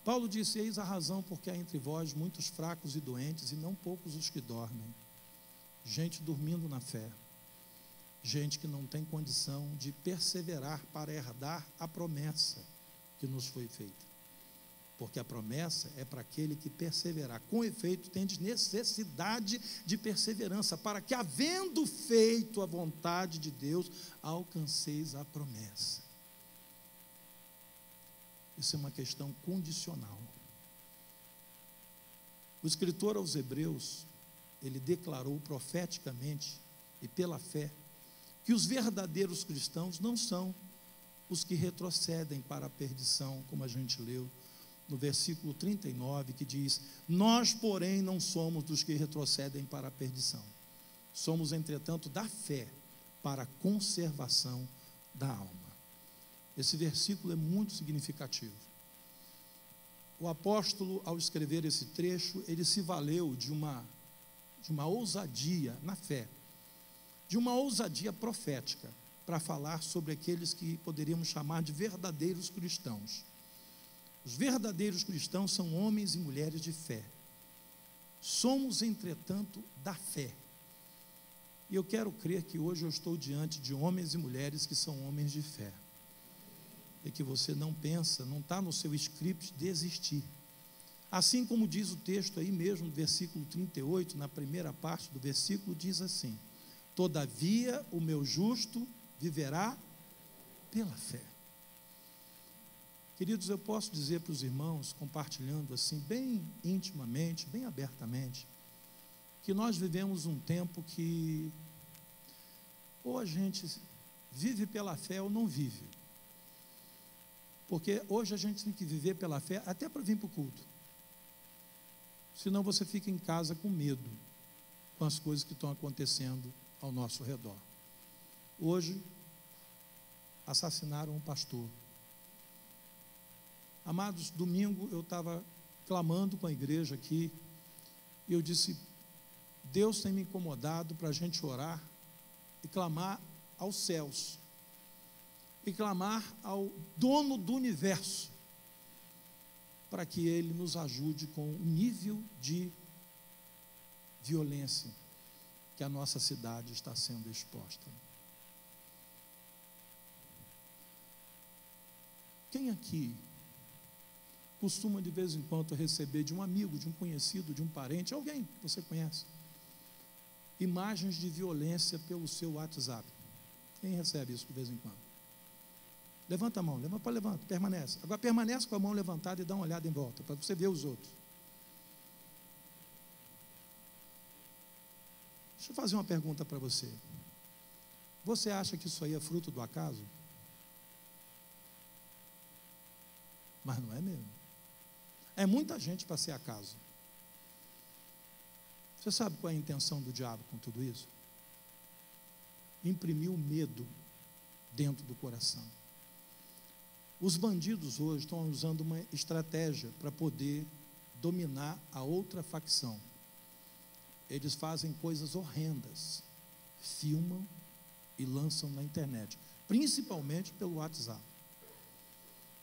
Paulo disse: eis a razão porque há entre vós muitos fracos e doentes, e não poucos os que dormem. Gente dormindo na fé, gente que não tem condição de perseverar para herdar a promessa que nos foi feita, porque a promessa é para aquele que perseverar. Com efeito, tendes necessidade de perseverança, para que, havendo feito a vontade de Deus, alcanceis a promessa. Isso é uma questão condicional. O escritor aos Hebreus, ele declarou profeticamente e pela fé que os verdadeiros cristãos não são os que retrocedem para a perdição, como a gente leu no versículo 39, que diz: nós, porém, não somos dos que retrocedem para a perdição. Somos, entretanto, da fé para a conservação da alma. Esse versículo é muito significativo. O apóstolo, ao escrever esse trecho, ele se valeu de uma ousadia na fé, de uma ousadia profética, para falar sobre aqueles que poderíamos chamar de verdadeiros cristãos. Os verdadeiros cristãos são homens e mulheres de fé. Somos, entretanto, da fé. E eu quero crer que hoje eu estou diante de homens e mulheres que são homens de fé. E que você não pensa, não está no seu script desistir. Assim como diz o texto aí mesmo, no versículo 38, na primeira parte do versículo, diz assim: todavia o meu justo viverá pela fé. Queridos, eu posso dizer para os irmãos, compartilhando assim, bem intimamente, bem abertamente, que nós vivemos um tempo que ou a gente vive pela fé ou não vive. Porque hoje a gente tem que viver pela fé até para vir para o culto. Senão você fica em casa com medo com as coisas que estão acontecendo ao nosso redor. Hoje, assassinaram um pastor. Amados, domingo eu estava clamando com a igreja aqui, e eu disse: Deus tem me incomodado para a gente orar e clamar aos céus, e clamar ao dono do universo, para que Ele nos ajude com o nível de violência que a nossa cidade está sendo exposta. Quem aqui costuma de vez em quando receber de um amigo, de um conhecido, de um parente, alguém que você conhece, imagens de violência pelo seu WhatsApp? Quem recebe isso de vez em quando? Levanta a mão, levanta, permanece. Agora permanece com a mão levantada e dá uma olhada em volta, para você ver os outros. Deixa eu fazer uma pergunta para você. Você acha que isso aí é fruto do acaso? Mas não é mesmo. É muita gente para ser acaso. Você sabe qual é a intenção do diabo com tudo isso? Imprimir o medo dentro do coração. Os bandidos hoje estão usando uma estratégia para poder dominar a outra facção. Eles fazem coisas horrendas, filmam e lançam na internet, principalmente pelo WhatsApp,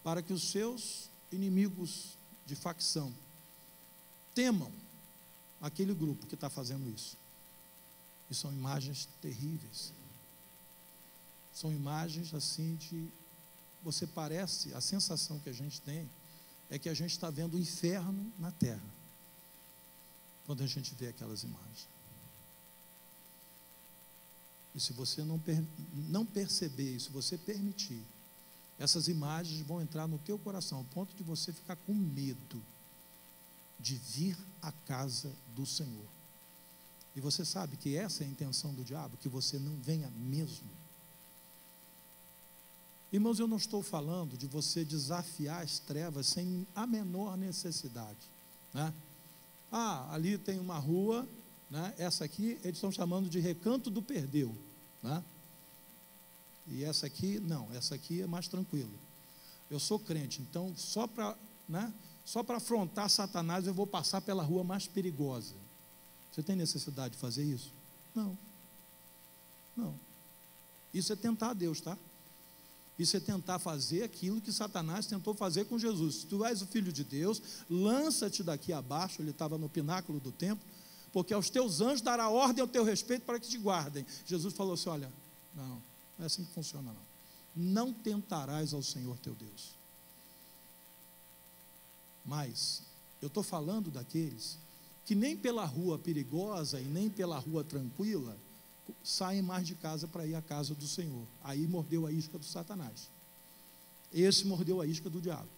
para que os seus inimigos de facção temam aquele grupo que está fazendo isso. E são imagens terríveis. São imagens assim de... Você parece, a sensação que a gente tem é que a gente está vendo o inferno na terra, quando a gente vê aquelas imagens. E se você não perceber isso, se você permitir, essas imagens vão entrar no teu coração, ao ponto de você ficar com medo de vir à casa do Senhor. E você sabe que essa é a intenção do diabo, que você não venha mesmo. Irmãos, eu não estou falando de você desafiar as trevas sem a menor necessidade, né? Ah, ali tem uma rua, né? Essa aqui eles estão chamando de Recanto do Perdeu, né? E essa aqui, não, essa aqui é mais tranquilo. Eu sou crente, então só para afrontar Satanás eu vou passar pela rua mais perigosa. Você tem necessidade de fazer isso? Não. Não. Isso é tentar a Deus, tá? Isso é tentar fazer aquilo que Satanás tentou fazer com Jesus. Se tu és o Filho de Deus, lança-te daqui abaixo. Ele estava no pináculo do templo, porque aos teus anjos dará ordem ao teu respeito para que te guardem. Jesus falou assim: olha, não é assim que funciona não. Não tentarás ao Senhor teu Deus. Mas eu estou falando daqueles que nem pela rua perigosa e nem pela rua tranquila saem mais de casa para ir à casa do Senhor. Aí mordeu a isca do Satanás. Esse mordeu a isca do diabo,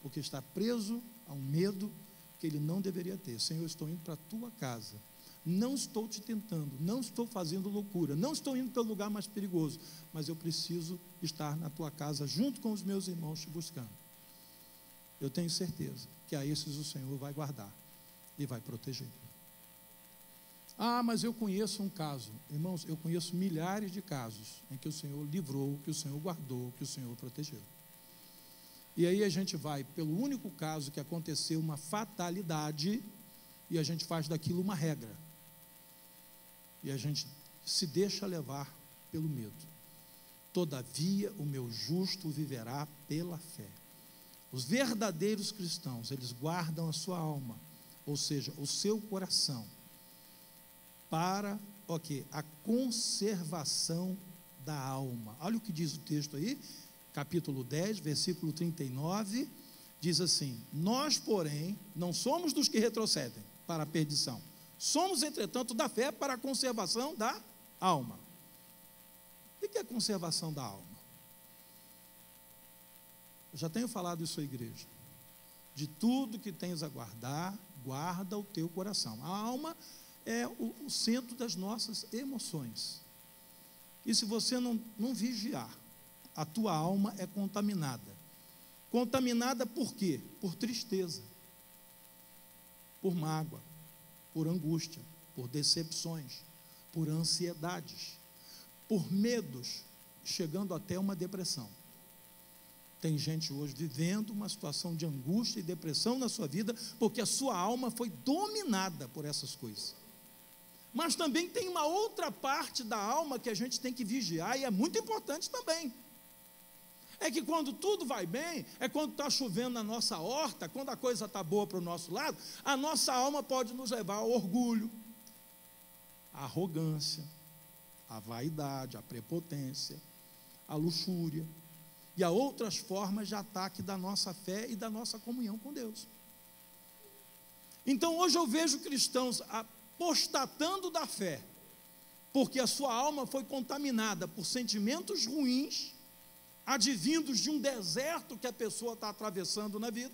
porque está preso a um medo que ele não deveria ter. Senhor, eu estou indo para a tua casa, não estou te tentando, não estou fazendo loucura, não estou indo para o lugar mais perigoso, mas eu preciso estar na tua casa junto com os meus irmãos te buscando. Eu tenho certeza que a esses o Senhor vai guardar e vai proteger. Ah, mas eu conheço um caso. Irmãos, eu conheço milhares de casos em que o Senhor livrou, que o Senhor guardou, que o Senhor protegeu. E aí a gente vai pelo único caso que aconteceu uma fatalidade e a gente faz daquilo uma regra. E a gente se deixa levar pelo medo. Todavia o meu justo viverá pela fé. Os verdadeiros cristãos, eles guardam a sua alma, ou seja, o seu coração, para a conservação da alma. Olha o que diz o texto aí, capítulo 10, versículo 39, diz assim: nós, porém, não somos dos que retrocedem para a perdição, somos, entretanto, da fé para a conservação da alma. O que é a conservação da alma? Eu já tenho falado isso à igreja. De tudo que tens a guardar, guarda o teu coração. A alma é o centro das nossas emoções. E se você não vigiar, a tua alma é contaminada. Contaminada por quê? Por tristeza, por mágoa, por angústia, por decepções, por ansiedades, por medos, chegando até uma depressão. Tem gente hoje vivendo uma situação de angústia e depressão na sua vida, porque a sua alma foi dominada por essas coisas. Mas também tem uma outra parte da alma que a gente tem que vigiar, e é muito importante também. É que quando tudo vai bem, é quando está chovendo na nossa horta, quando a coisa está boa para o nosso lado, a nossa alma pode nos levar ao orgulho, à arrogância, à vaidade, à prepotência, à luxúria. e há outras formas de ataque da nossa fé e da nossa comunhão com Deus. Então hoje eu vejo cristãos apostatando da fé, porque a sua alma foi contaminada por sentimentos ruins, advindos de um deserto que a pessoa está atravessando na vida,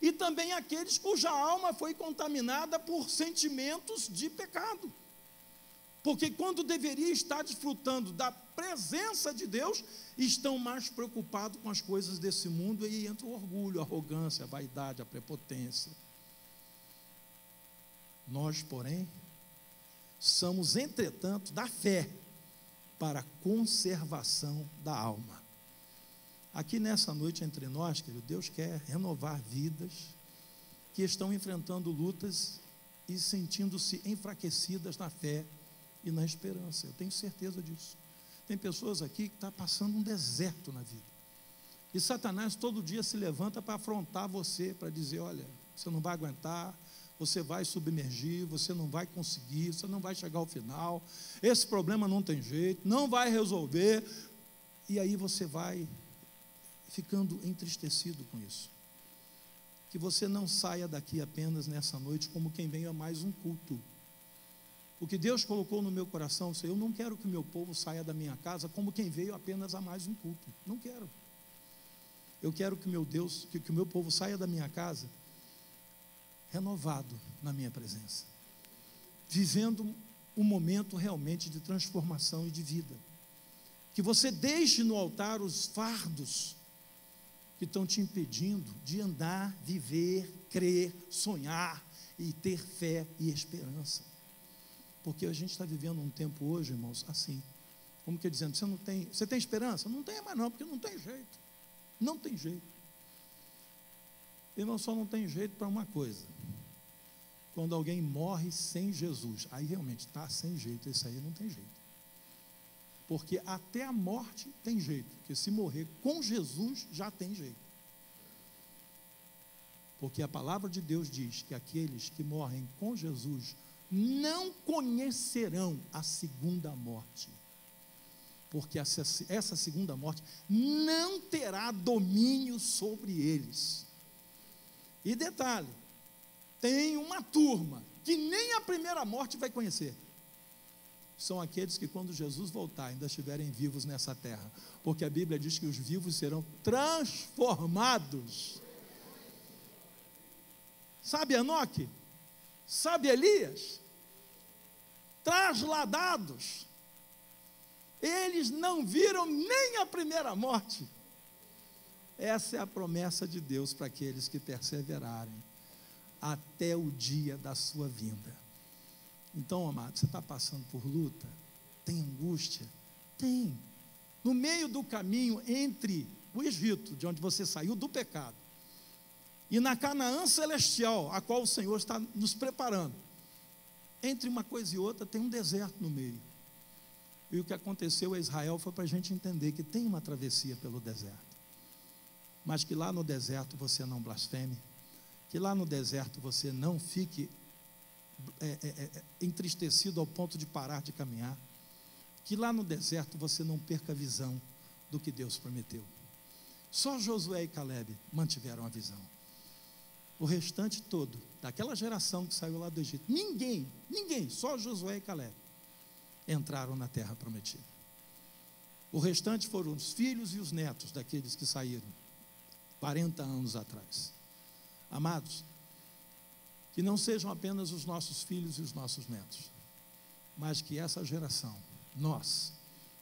e também aqueles cuja alma foi contaminada por sentimentos de pecado, porque quando deveria estar desfrutando da presença de Deus, estão mais preocupados com as coisas desse mundo, e aí entra o orgulho, a arrogância, a vaidade, a prepotência. Nós, porém, somos, entretanto, da fé para a conservação da alma. Aqui nessa noite entre nós, querido, Deus quer renovar vidas que estão enfrentando lutas e sentindo-se enfraquecidas na fé e na esperança. Eu tenho certeza disso. Tem pessoas aqui que estão passando um deserto na vida. E Satanás todo dia se levanta para afrontar você, para dizer, olha, você não vai aguentar, você vai submergir, você não vai conseguir, você não vai chegar ao final, esse problema não tem jeito, não vai resolver, e aí você vai ficando entristecido com isso. Que você não saia daqui apenas nessa noite como quem veio a mais um culto. O que Deus colocou no meu coração, eu não quero que o meu povo saia da minha casa como quem veio apenas a mais um culto, não quero. Eu quero que que o meu povo saia da minha casa renovado na minha presença, vivendo um momento realmente de transformação e de vida. Que você deixe no altar os fardos que estão te impedindo de andar, viver, crer, sonhar e ter fé e esperança. Porque a gente está vivendo um tempo hoje, irmãos, assim, como que dizendo, você tem esperança? Não tem mais não, porque não tem jeito, não tem jeito. Irmão, só não tem jeito para uma coisa, quando alguém morre sem Jesus, aí realmente está sem jeito, esse aí não tem jeito. Porque até a morte tem jeito, porque se morrer com Jesus, já tem jeito. Porque a palavra de Deus diz que aqueles que morrem com Jesus não conhecerão a segunda morte. Porque essa segunda morte não terá domínio sobre eles. E detalhe, tem uma turma que nem a primeira morte vai conhecer. São aqueles que quando Jesus voltar ainda estiverem vivos nessa terra, porque a Bíblia diz que os vivos serão transformados. Sabe Enoque? Sabe Elias? Trasladados. Eles não viram nem a primeira morte. Essa é a promessa de Deus para aqueles que perseverarem até o dia da sua vinda. Então, amado, você está passando por luta? Tem angústia? Tem. No meio do caminho entre o Egito, de onde você saiu do pecado, e na Canaã celestial, a qual o Senhor está nos preparando, entre uma coisa e outra tem um deserto no meio. E o que aconteceu a Israel foi para a gente entender que tem uma travessia pelo deserto, mas que lá no deserto você não blasfeme, que lá no deserto você não fique entristecido ao ponto de parar de caminhar, que lá no deserto você não perca a visão do que Deus prometeu. Só Josué e Calebe mantiveram a visão. O restante todo, daquela geração que saiu lá do Egito, ninguém, só Josué e Calebe entraram na terra prometida. O restante foram os filhos e os netos daqueles que saíram 40 anos atrás. Amados, que não sejam apenas os nossos filhos e os nossos netos, mas que essa geração, nós,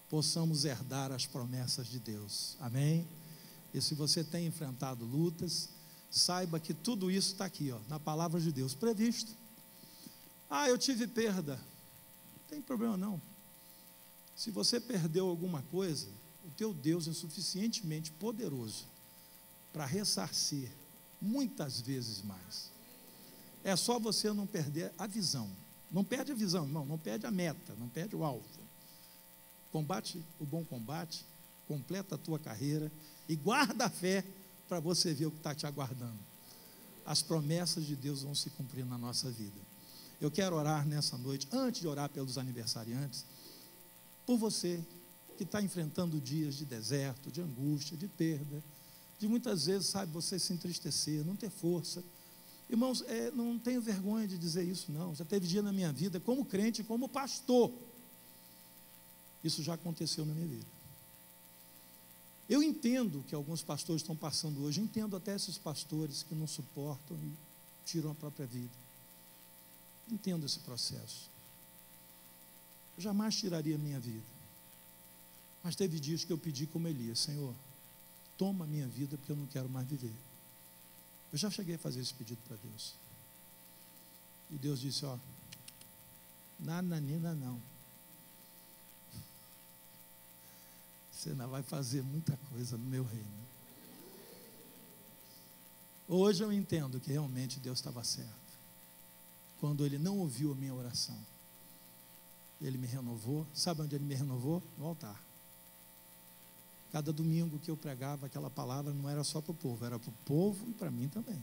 possamos herdar as promessas de Deus. Amém? E se você tem enfrentado lutas, saiba que tudo isso está aqui, na palavra de Deus, previsto. Eu tive perda. Não tem problema não. Se você perdeu alguma coisa, o teu Deus é suficientemente poderoso para ressarcir muitas vezes mais. É só você não perder a visão. Não perde a visão, irmão, não perde a meta, não perde o alvo. Combate o bom combate, completa a tua carreira e guarda a fé para você ver o que está te aguardando. As promessas de Deus vão se cumprir na nossa vida. Eu quero orar nessa noite, antes de orar pelos aniversariantes, por você que está enfrentando dias de deserto, de angústia, de perda, de muitas vezes, sabe, você se entristecer, não ter força. Irmãos, não tenho vergonha de dizer isso, não. Já teve dia na minha vida, como crente, como pastor, isso já aconteceu na minha vida. Eu entendo que alguns pastores estão passando hoje, entendo até esses pastores que não suportam e tiram a própria vida. Entendo esse processo. Eu jamais tiraria a minha vida. Mas teve dias que eu pedi como Elias: Senhor, toma a minha vida porque eu não quero mais viver. Eu já cheguei a fazer esse pedido para Deus. E Deus disse: ó, nananina não. Você ainda vai fazer muita coisa no meu reino. Hoje eu entendo que realmente Deus estava certo. Quando Ele não ouviu a minha oração, Ele me renovou. Sabe onde Ele me renovou? No altar. Cada domingo que eu pregava aquela palavra não era só para o povo, era para o povo e para mim também.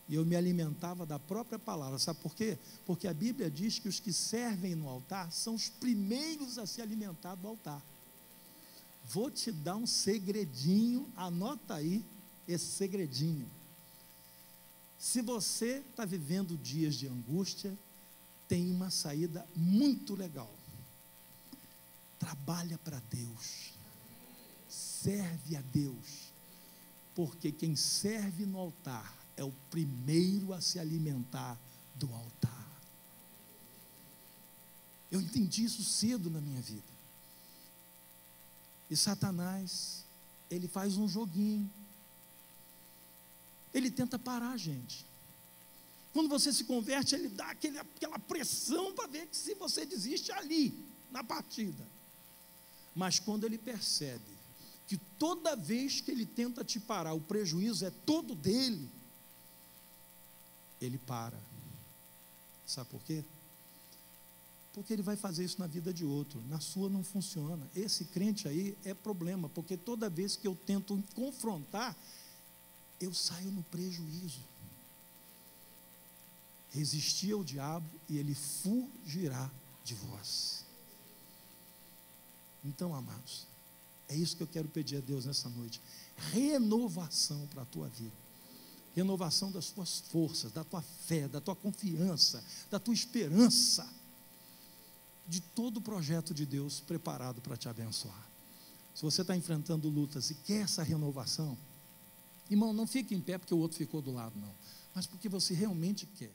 E eu me alimentava da própria palavra. Sabe por quê? Porque a Bíblia diz que os que servem no altar são os primeiros a se alimentar do altar. Vou te dar um segredinho, anota aí esse segredinho. Se você está vivendo dias de angústia, tem uma saída muito legal. Trabalha para Deus, serve a Deus, porque quem serve no altar é o primeiro a se alimentar do altar. Eu entendi isso cedo na minha vida. E Satanás, ele faz um joguinho. Ele tenta parar a gente. Quando você se converte, ele dá aquela pressão para ver se você desiste ali, na partida. Mas quando ele percebe que toda vez que ele tenta te parar, o prejuízo é todo dele, ele para. Sabe por quê? Porque ele vai fazer isso na vida de outro, na sua não funciona. Esse crente aí é problema, porque toda vez que eu tento confrontar, eu saio no prejuízo. Resistir ao diabo e ele fugirá de vós. Então, amados, é isso que eu quero pedir a Deus nessa noite: renovação para a tua vida, renovação das tuas forças, da tua fé, da tua confiança, da tua esperança, de todo o projeto de Deus preparado para te abençoar. Se você está enfrentando lutas e quer essa renovação, irmão, não fique em pé porque o outro ficou do lado, não, mas porque você realmente quer.